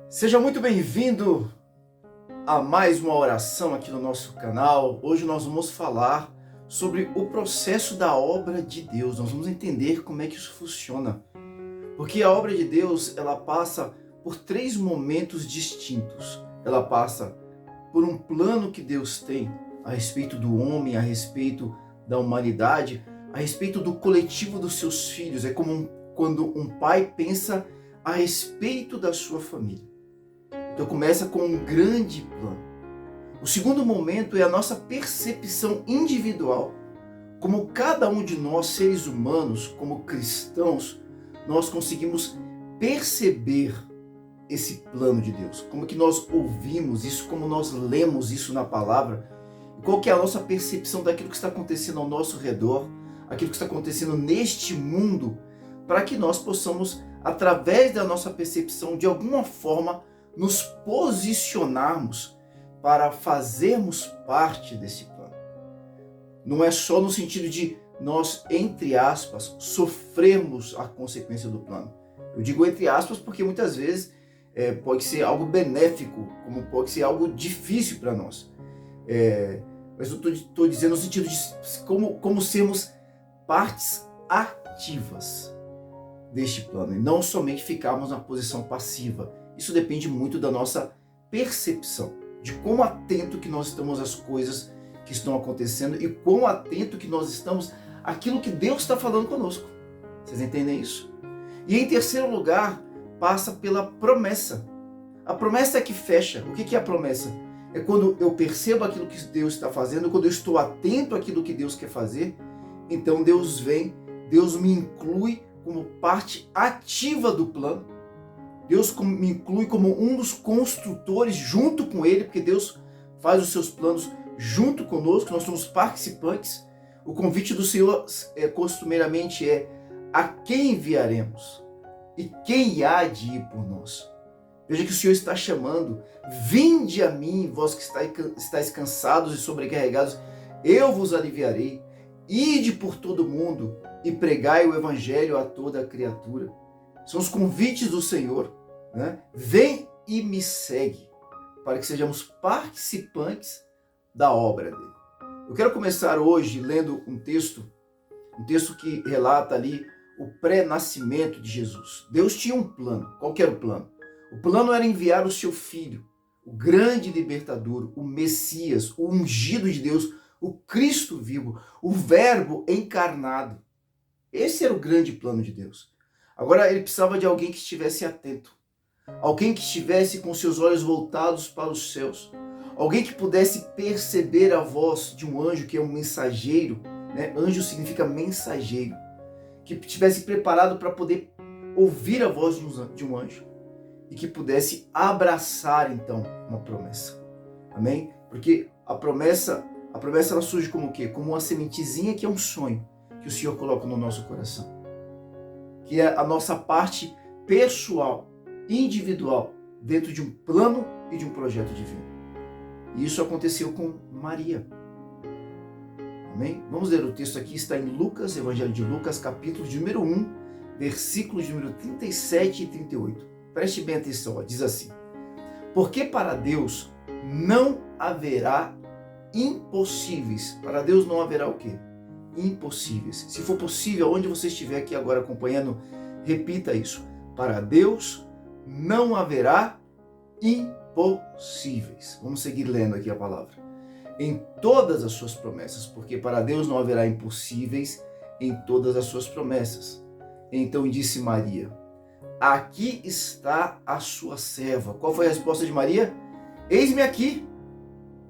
Seja muito bem-vindo a mais uma oração aqui no nosso canal. Hoje nós vamos falar sobre o processo da obra de Deus. Nós vamos entender como é que isso funciona. Porque a obra de Deus, ela passa por três momentos distintos. Ela passa por um plano que Deus tem a respeito do homem, a respeito da humanidade, a respeito do coletivo dos seus filhos. É como quando um pai pensa a respeito da sua família. Então começa com um grande plano. O segundo momento é a nossa percepção individual. Como cada um de nós, seres humanos, como cristãos, nós conseguimos perceber esse plano de Deus. Como que nós ouvimos isso, como nós lemos isso na palavra. Qual que é a nossa percepção daquilo que está acontecendo ao nosso redor, aquilo que está acontecendo neste mundo, para que nós possamos, através da nossa percepção, de alguma forma, nos posicionarmos para fazermos parte desse plano. Não é só no sentido de nós, entre aspas, sofrermos a consequência do plano. Eu digo entre aspas porque muitas vezes pode ser algo benéfico, como pode ser algo difícil para nós. Mas eu estou dizendo no sentido de como sermos partes ativas deste plano e não somente ficarmos na posição passiva. Isso depende muito da nossa percepção, de quão atento que nós estamos às coisas que estão acontecendo e quão atento que nós estamos àquilo que Deus está falando conosco. Vocês entendem isso? E em terceiro lugar, passa pela promessa. A promessa é que fecha. O que é a promessa? É quando eu percebo aquilo que Deus está fazendo, quando eu estou atento àquilo que Deus quer fazer, então Deus vem, Deus me inclui como parte ativa do plano. Deus me inclui como um dos construtores junto com Ele, porque Deus faz os seus planos junto conosco, nós somos participantes. O convite do Senhor costumeiramente é: a quem enviaremos? E quem há de ir por nós? Veja que o Senhor está chamando: vinde a mim, vós que estáis cansados e sobrecarregados, eu vos aliviarei. Ide por todo mundo e pregai o evangelho a toda criatura. São os convites do Senhor, né? Vem e me segue, para que sejamos participantes da obra dele. Eu quero começar hoje lendo um texto que relata ali o pré-nascimento de Jesus. Deus tinha um plano. Qual que era o plano? O plano era enviar o seu filho, o grande libertador, o Messias, o ungido de Deus, o Cristo vivo, o Verbo encarnado. Esse era o grande plano de Deus. Agora ele precisava de alguém que estivesse atento, alguém que estivesse com seus olhos voltados para os céus, alguém que pudesse perceber a voz de um anjo, que é um mensageiro, né? Anjo significa mensageiro, que estivesse preparado para poder ouvir a voz de um anjo e que pudesse abraçar então uma promessa. Amém? Porque a promessa ela surge como o quê? Como uma sementezinha que é um sonho que o Senhor coloca no nosso coração, que é a nossa parte pessoal, individual, dentro de um plano e de um projeto divino. E isso aconteceu com Maria. Amém? Vamos ler o texto aqui, está em Lucas, Evangelho de Lucas, capítulo de número 1, versículos de número 37 e 38. Preste bem atenção, diz assim: porque para Deus não haverá impossíveis. Para Deus não haverá o quê? Impossíveis. Se for possível, onde você estiver aqui agora acompanhando, repita isso: para Deus não haverá impossíveis. Vamos seguir lendo aqui a palavra. Em todas as suas promessas, porque para Deus não haverá impossíveis em todas as suas promessas. Então disse Maria: aqui está a sua serva. Qual foi a resposta de Maria? Eis-me aqui.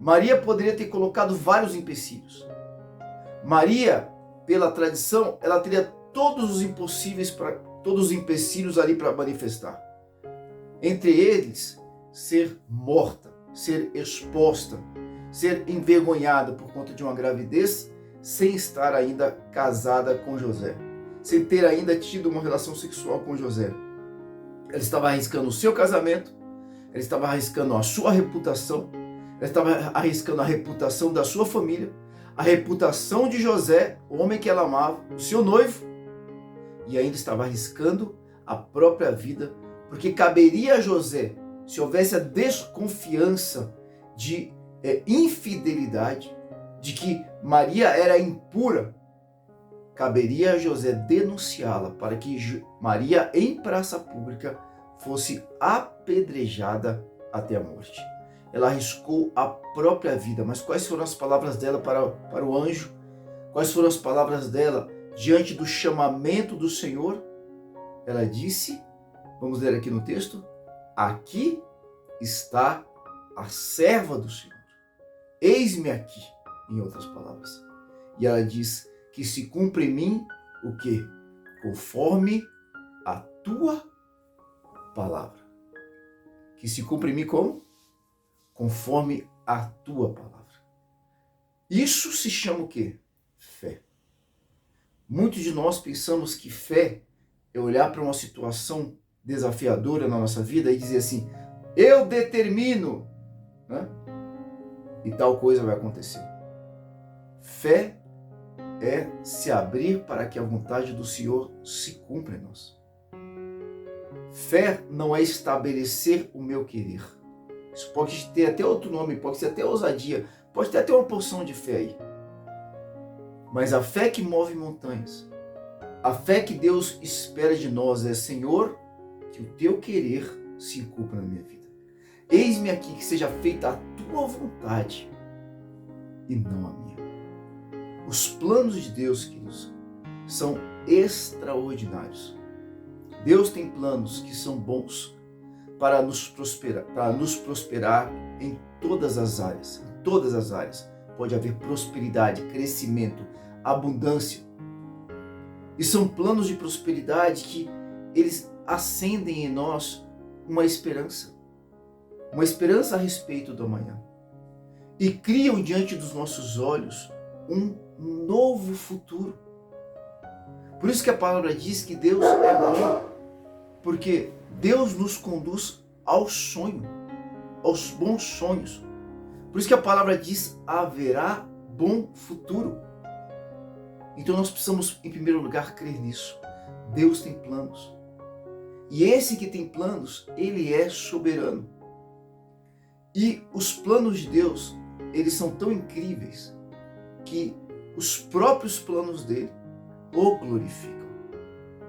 Maria poderia ter colocado vários empecilhos. Maria, pela tradição, ela teria todos os empecilhos ali para manifestar. Entre eles, ser morta, ser exposta, ser envergonhada por conta de uma gravidez, sem estar ainda casada com José, sem ter ainda tido uma relação sexual com José. Ela estava arriscando o seu casamento, ela estava arriscando a sua reputação, ela estava arriscando a reputação da sua família, a reputação de José, o homem que ela amava, o seu noivo, e ainda estava arriscando a própria vida Porque caberia a José, se houvesse a desconfiança de infidelidade, de que Maria era impura, caberia a José denunciá-la para que Maria, em praça pública, fosse apedrejada até a morte. Ela arriscou a própria vida, mas quais foram as palavras dela para o anjo? Quais foram as palavras dela diante do chamamento do Senhor? Ela disse, vamos ler aqui no texto, aqui está a serva do Senhor. Eis-me aqui, em outras palavras. E ela diz que se cumpre em mim o quê? Conforme a tua palavra. Que se cumpre em mim como? Conforme a tua palavra. Isso se chama o quê? Fé. Muitos de nós pensamos que fé é olhar para uma situação desafiadora na nossa vida e dizer assim, eu determino, né? E tal coisa vai acontecer. Fé é se abrir para que a vontade do Senhor se cumpra em nós. Fé não é estabelecer o meu querer. Isso pode ter até outro nome, pode ser até ousadia, pode ter até uma porção de fé aí. Mas a fé que move montanhas, a fé que Deus espera de nós é, Senhor, que o teu querer se cumpra na minha vida. Eis-me aqui, que seja feita a tua vontade e não a minha. Os planos de Deus, queridos, são extraordinários. Deus tem planos que são bons para nos prosperar em todas as áreas. Em todas as áreas pode haver prosperidade, crescimento, abundância. E são planos de prosperidade que eles acendem em nós uma esperança a respeito do amanhã. E criam diante dos nossos olhos um novo futuro. Por isso que a palavra diz que Deus é bom, porque Deus nos conduz ao sonho, aos bons sonhos. Por isso que a palavra diz, haverá bom futuro. Então nós precisamos, em primeiro lugar, crer nisso. Deus tem planos. E esse que tem planos, ele é soberano. E os planos de Deus, eles são tão incríveis que os próprios planos dele o glorificam.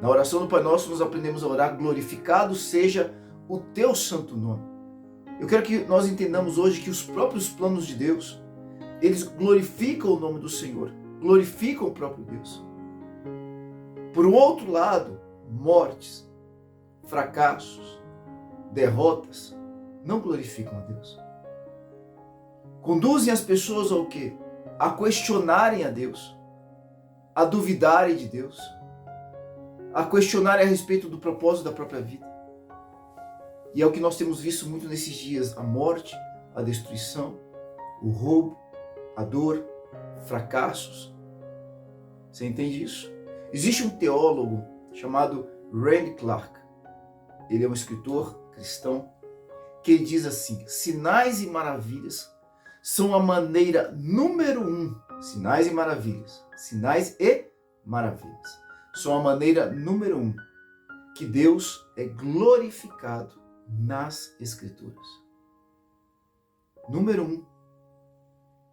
Na oração do Pai Nosso, nós aprendemos a orar, glorificado seja o teu santo nome. Eu quero que nós entendamos hoje que os próprios planos de Deus, eles glorificam o nome do Senhor, glorificam o próprio Deus. Por um outro lado, mortes, fracassos, derrotas, não glorificam a Deus. Conduzem as pessoas ao quê? A questionarem a Deus, a duvidarem de Deus, a questionarem a respeito do propósito da própria vida. E é o que nós temos visto muito nesses dias, a morte, a destruição, o roubo, a dor, fracassos. Você entende isso? Existe um teólogo chamado Randy Clark. Ele é um escritor cristão que ele diz assim, sinais e maravilhas são a maneira número 1, sinais e maravilhas, são a maneira número 1 que Deus é glorificado nas Escrituras. Número 1.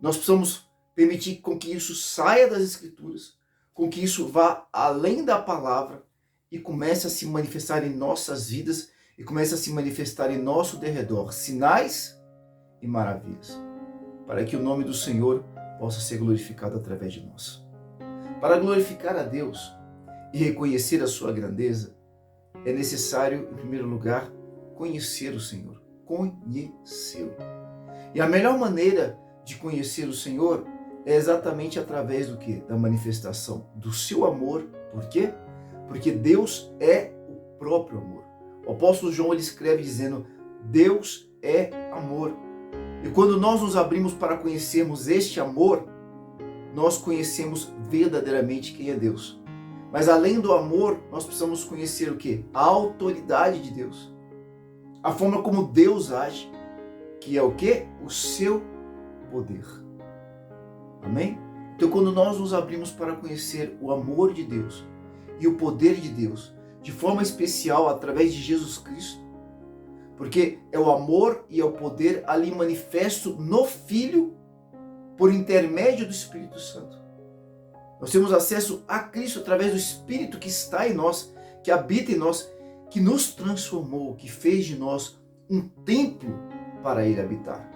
Nós precisamos permitir com que isso saia das Escrituras, com que isso vá além da palavra e comece a se manifestar em nossas vidas e comece a se manifestar em nosso derredor, sinais e maravilhas, para que o nome do Senhor possa ser glorificado através de nós. Para glorificar a Deus e reconhecer a sua grandeza, é necessário, em primeiro lugar, conhecer o Senhor, conhecê-lo. E a melhor maneira de conhecer o Senhor é exatamente através do quê? Da manifestação do seu amor. Por quê? Porque Deus é o próprio amor. O apóstolo João ele escreve dizendo, Deus é amor. E quando nós nos abrimos para conhecermos este amor, nós conhecemos verdadeiramente quem é Deus. Mas além do amor, nós precisamos conhecer o quê? A autoridade de Deus. A forma como Deus age, que é o quê? O seu poder. Amém? Então quando nós nos abrimos para conhecer o amor de Deus e o poder de Deus, de forma especial através de Jesus Cristo, Porque é o amor e é o poder ali manifesto no Filho por intermédio do Espírito Santo. Nós temos acesso a Cristo através do Espírito que está em nós, que habita em nós, que nos transformou, que fez de nós um templo para Ele habitar.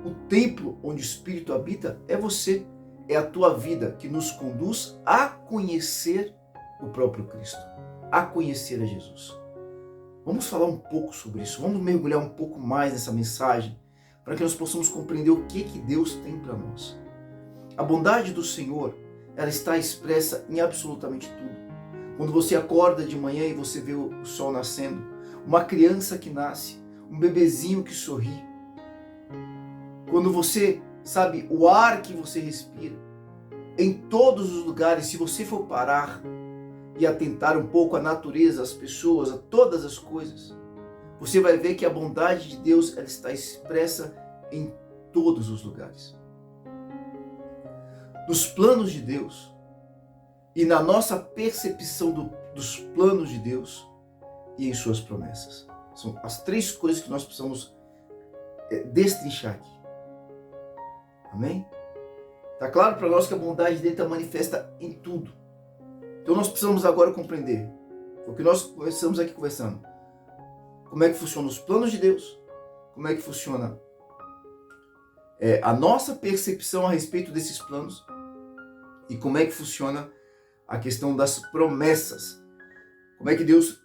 O templo onde o Espírito habita é você, é a tua vida que nos conduz a conhecer o próprio Cristo, a conhecer a Jesus. Vamos falar um pouco sobre isso, vamos mergulhar um pouco mais nessa mensagem para que nós possamos compreender o que Deus tem para nós. A bondade do Senhor, ela está expressa em absolutamente tudo. Quando você acorda de manhã e você vê o sol nascendo, uma criança que nasce, um bebezinho que sorri, quando você, sabe, o ar que você respira, em todos os lugares, se você for parar e atentar um pouco à natureza, às pessoas, a todas as coisas, você vai ver que a bondade de Deus, ela está expressa em todos os lugares. Nos planos de Deus e na nossa percepção dos planos de Deus e em suas promessas. São as três coisas que nós precisamos destrinchar aqui. Amém? Está claro para nós que a bondade dele está manifesta em tudo. Então nós precisamos agora compreender o que nós começamos aqui conversando. Como é que funcionam os planos de Deus? Como é que funciona a nossa percepção a respeito desses planos? E como é que funciona a questão das promessas? Como é que Deus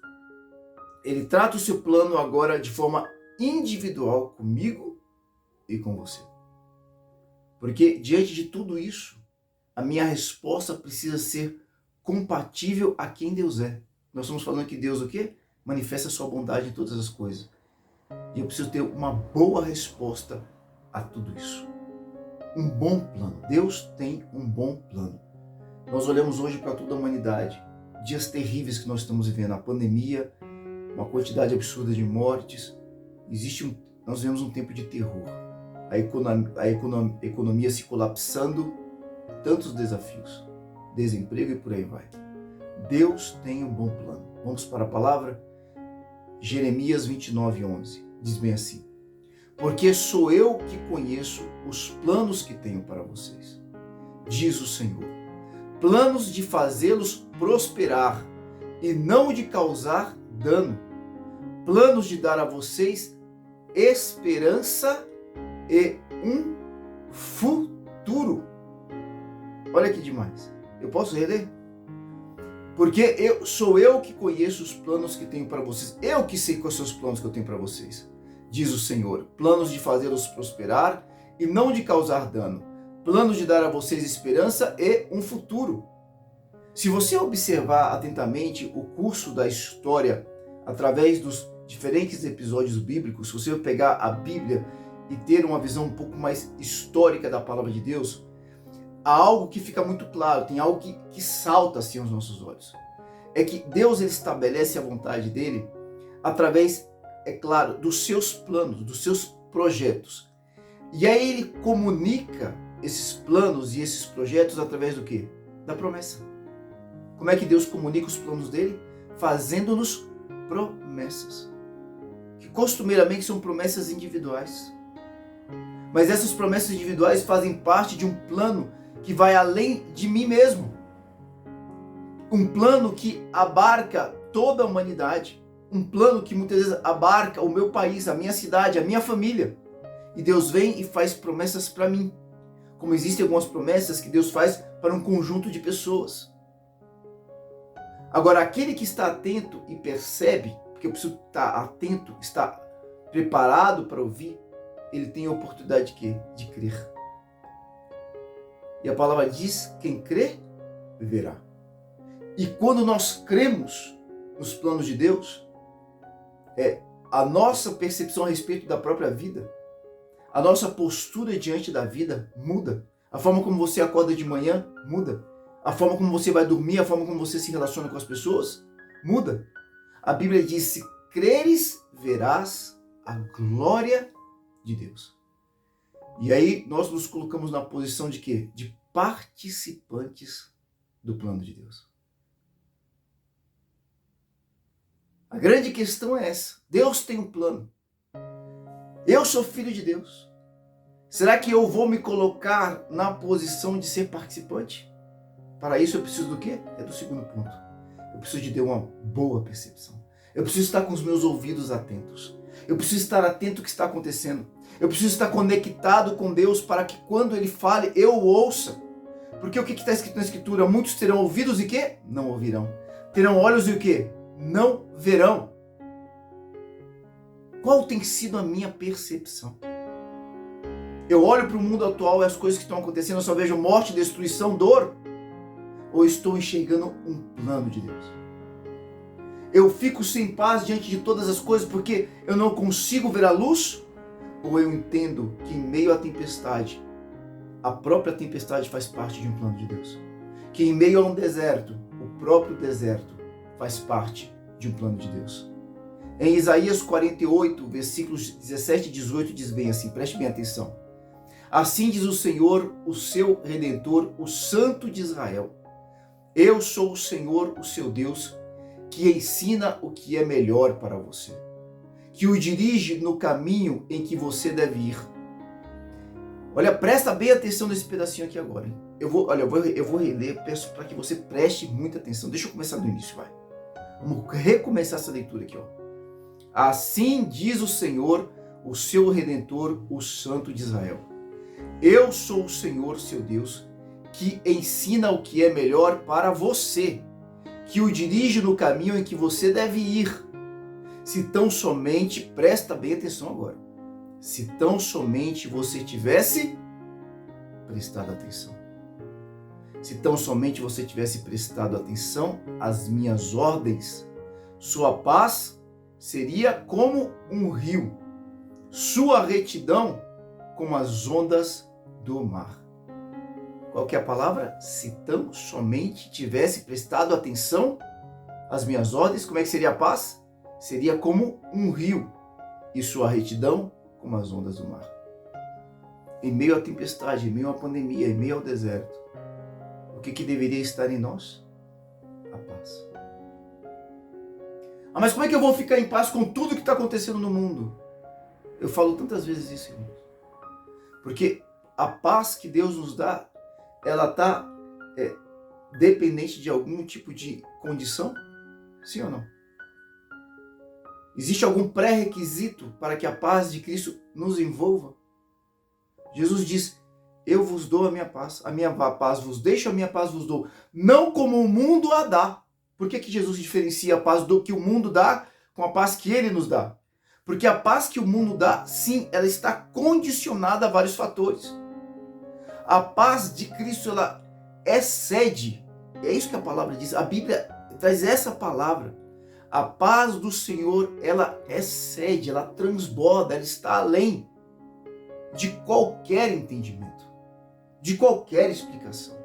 ele trata o seu plano agora de forma individual comigo e com você? Porque diante de tudo isso, a minha resposta precisa ser compatível a quem Deus é. Nós estamos falando que Deus o quê? Manifesta a sua bondade em todas as coisas. E eu preciso ter uma boa resposta a tudo isso. Um bom plano. Deus tem um bom plano. Nós olhamos hoje para toda a humanidade. Dias terríveis que nós estamos vivendo. A pandemia, uma quantidade absurda de mortes. Nós vivemos um tempo de terror. A economia se colapsando, tantos desafios, desemprego e por aí vai. Deus tem um bom plano. Vamos para a palavra? Jeremias 29:11 diz bem assim: porque sou eu que conheço os planos que tenho para vocês, diz o Senhor, planos de fazê-los prosperar e não de causar dano, planos de dar a vocês esperança e um futuro. Olha que demais. Eu posso reler? Porque sou eu que conheço os planos que tenho para vocês. Eu que sei quais são os planos que eu tenho para vocês. Diz o Senhor. Planos de fazê-los prosperar e não de causar dano. Planos de dar a vocês esperança e um futuro. Se você observar atentamente o curso da história através dos diferentes episódios bíblicos, se você pegar a Bíblia e ter uma visão um pouco mais histórica da palavra de Deus, há algo que fica muito claro, tem algo que salta assim aos nossos olhos. É que Deus ele estabelece a vontade dele através, é claro, dos seus planos, dos seus projetos. E aí ele comunica esses planos e esses projetos através do quê? Da promessa. Como é que Deus comunica os planos dele? Fazendo-nos promessas. Que costumeiramente são promessas individuais. Mas essas promessas individuais fazem parte de um plano que vai além de mim mesmo. Um plano que abarca toda a humanidade. Um plano que muitas vezes abarca o meu país, a minha cidade, a minha família. E Deus vem e faz promessas para mim. Como existem algumas promessas que Deus faz para um conjunto de pessoas. Agora, aquele que está atento e percebe, porque eu preciso estar atento, estar preparado para ouvir, ele tem a oportunidade de quê? De crer. E a palavra diz, quem crê, verá. E quando nós cremos nos planos de Deus, a nossa percepção a respeito da própria vida, a nossa postura diante da vida muda. A forma como você acorda de manhã muda. A forma como você vai dormir, a forma como você se relaciona com as pessoas muda. A Bíblia diz, se creres, verás a glória de Deus. E aí nós nos colocamos na posição de quê? De participantes do plano de Deus. A grande questão é essa. Deus tem um plano. Eu sou filho de Deus. Será que eu vou me colocar na posição de ser participante? Para isso eu preciso do quê? É do segundo ponto. Eu preciso de ter uma boa percepção. Eu preciso estar com os meus ouvidos atentos. Eu preciso estar atento ao que está acontecendo. Eu preciso estar conectado com Deus para que quando Ele fale, eu o ouça. Porque o que está escrito na Escritura? Muitos terão ouvidos e quê? Não ouvirão. Terão olhos e o quê? Não verão. Qual tem sido a minha percepção? Eu olho para o mundo atual e as coisas que estão acontecendo, eu só vejo morte, destruição, dor? Ou estou enxergando um plano de Deus? Eu fico sem paz diante de todas as coisas porque eu não consigo ver a luz? Ou eu entendo que em meio à tempestade, a própria tempestade faz parte de um plano de Deus? Que em meio a um deserto, o próprio deserto faz parte de um plano de Deus? Em Isaías 48, versículos 17 e 18, diz bem assim, preste bem atenção. Assim diz o Senhor, o seu Redentor, o Santo de Israel. Eu sou o Senhor, o seu Deus, que ensina o que é melhor para você, que o dirige no caminho em que você deve ir. Olha, presta bem atenção nesse pedacinho aqui agora. Hein? Eu vou reler, peço para que você preste muita atenção. Deixa eu começar do início, vai. Vamos recomeçar essa leitura aqui, ó. Assim diz o Senhor, o seu Redentor, o Santo de Israel. Eu sou o Senhor, seu Deus, que ensina o que é melhor para você, que o dirige no caminho em que você deve ir. Se tão somente, presta bem atenção agora, se tão somente você tivesse prestado atenção. Se tão somente você tivesse prestado atenção às minhas ordens, sua paz seria como um rio, sua retidão como as ondas do mar. Qual que é a palavra? Se tão somente tivesse prestado atenção às minhas ordens, como é que seria a paz? Seria como um rio, e sua retidão como as ondas do mar. Em meio à tempestade, em meio à pandemia, em meio ao deserto, o que deveria estar em nós? A paz. Ah, mas como é que eu vou ficar em paz com tudo que está acontecendo no mundo? Eu falo tantas vezes isso, irmãos. Porque a paz que Deus nos dá, ela está dependente de algum tipo de condição? Sim ou não? Existe algum pré-requisito para que a paz de Cristo nos envolva? Jesus diz, eu vos dou a minha paz vos deixo, a minha paz vos dou. Não como o mundo a dá. Por que Jesus diferencia a paz do que o mundo dá com a paz que ele nos dá? Porque a paz que o mundo dá, sim, ela está condicionada a vários fatores. A paz de Cristo, ela excede. É isso que a palavra diz. A Bíblia traz essa palavra. A paz do Senhor, ela excede, ela transborda, ela está além de qualquer entendimento, de qualquer explicação.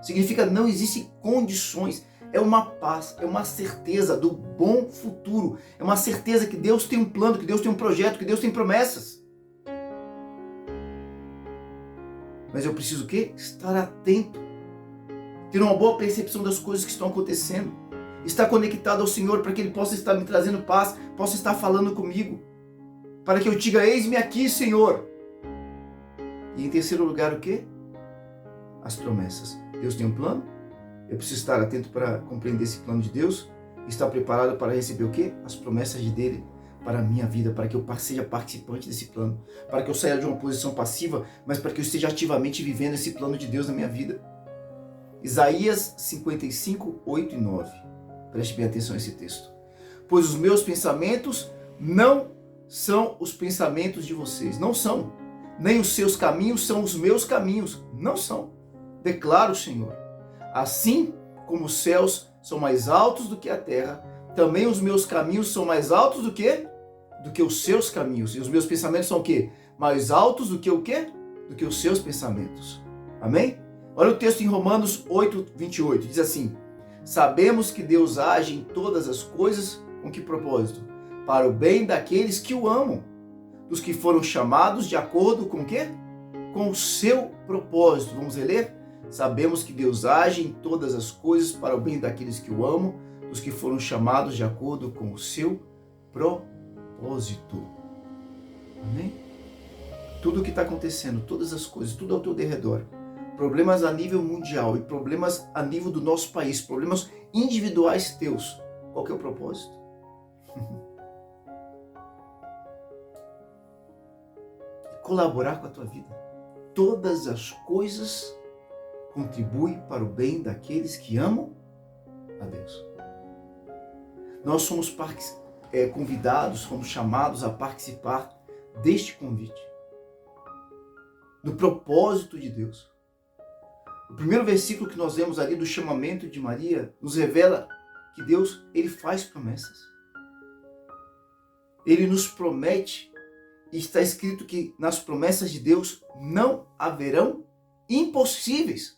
Significa não existem condições. É uma paz, é uma certeza do bom futuro. É uma certeza que Deus tem um plano, que Deus tem um projeto, que Deus tem promessas. Mas eu preciso o quê? Estar atento. Ter uma boa percepção das coisas que estão acontecendo. Estar conectado ao Senhor para que Ele possa estar me trazendo paz, possa estar falando comigo. Para que eu diga, eis-me aqui, Senhor. E em terceiro lugar, o quê? As promessas. Deus tem um plano. Eu preciso estar atento para compreender esse plano de Deus. Estar preparado para receber o quê? As promessas dele para a minha vida, para que eu seja participante desse plano. Para que eu saia de uma posição passiva, mas para que eu esteja ativamente vivendo esse plano de Deus na minha vida. Isaías 55, 8 e 9. Preste bem atenção a esse texto. Pois os meus pensamentos não são os pensamentos de vocês. Não são. Nem os seus caminhos são os meus caminhos. Não são. Declara o Senhor. Assim como os céus são mais altos do que a terra, também os meus caminhos são mais altos do que? Do que os seus caminhos. E os meus pensamentos são o quê? Mais altos do que o quê? Do que os seus pensamentos. Amém? Olha o texto em Romanos 8, 28. Diz assim, sabemos que Deus age em todas as coisas com que propósito? Para o bem daqueles que o amam, dos que foram chamados de acordo com o quê? Com o seu propósito. Vamos reler? Sabemos que Deus age em todas as coisas para o bem daqueles que o amam, dos que foram chamados de acordo com o seu propósito. Amém? Tudo o que está acontecendo, todas as coisas, tudo ao teu derredor, problemas a nível mundial e problemas a nível do nosso país, problemas individuais teus, qual que é o propósito? Colaborar com a tua vida. Todas as coisas contribuem para o bem daqueles que amam a Deus. Nós somos convidados, fomos chamados a participar deste convite, do propósito de Deus. O primeiro versículo que nós vemos ali do chamamento de Maria nos revela que Deus, ele faz promessas. Ele nos promete, e está escrito que nas promessas de Deus não haverão impossíveis.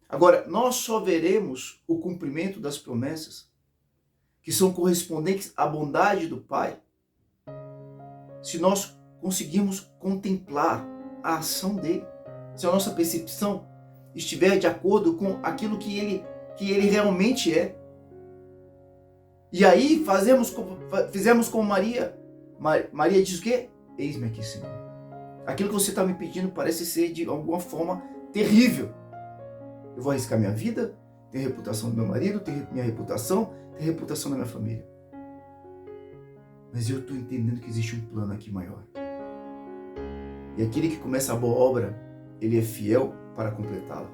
Agora, nós só veremos o cumprimento das promessas que são correspondentes à bondade do Pai se nós conseguirmos contemplar a ação dele, se a nossa percepção estiver de acordo com aquilo que ele realmente é. E aí fizemos como Maria. Maria diz o quê? Eis-me aqui, Senhor. Aquilo que você está me pedindo parece ser de alguma forma terrível. Eu vou arriscar minha vida, ter a reputação do meu marido, ter minha reputação, ter a reputação da minha família. Mas eu estou entendendo que existe um plano aqui maior. E aquele que começa a boa obra, ele é fiel para completá-la.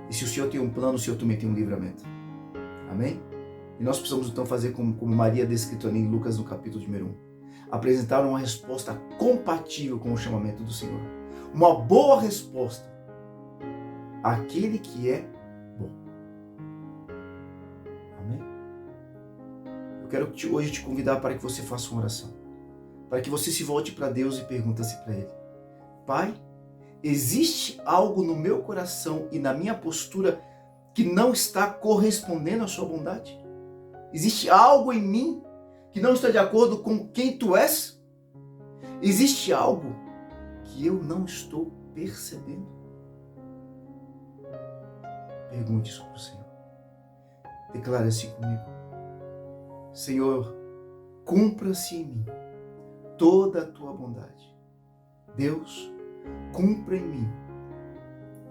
E se o Senhor tem um plano, o Senhor também tem um livramento. Amém? E nós precisamos então fazer como Maria descrito ali em Lucas no capítulo número 1. Apresentar uma resposta compatível com o chamamento do Senhor. Uma boa resposta àquele que é bom. Amém? Eu quero hoje te convidar para que você faça uma oração. Para que você se volte para Deus e pergunte-se para Ele: Pai, existe algo no meu coração e na minha postura que não está correspondendo à sua bondade? Existe algo em mim que não está de acordo com quem tu és? Existe algo que eu não estou percebendo? Pergunte isso para o Senhor. Declare assim comigo: Senhor, cumpra-se em mim toda a tua bondade. Deus, cumpra em mim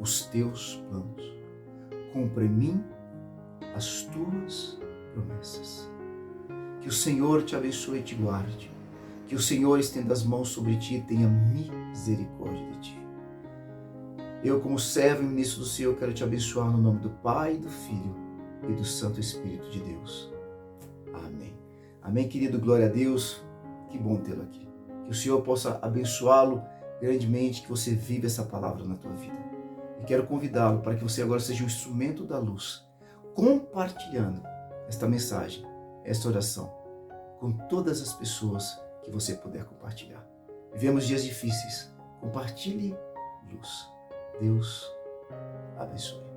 os teus planos. Cumpra em mim as tuas promessas. Que o Senhor te abençoe e te guarde. Que o Senhor estenda as mãos sobre ti e tenha misericórdia de ti. Eu, como servo e ministro do Senhor, quero te abençoar no nome do Pai, do Filho e do Santo Espírito de Deus. Amém. Amém, querido. Glória a Deus. Que bom tê-lo aqui. Que o Senhor possa abençoá-lo grandemente, que você viva essa palavra na tua vida. E quero convidá-lo para que você agora seja um instrumento da luz, compartilhando esta mensagem, esta oração, com todas as pessoas que você puder compartilhar. Vivemos dias difíceis. Compartilhe luz. Deus abençoe.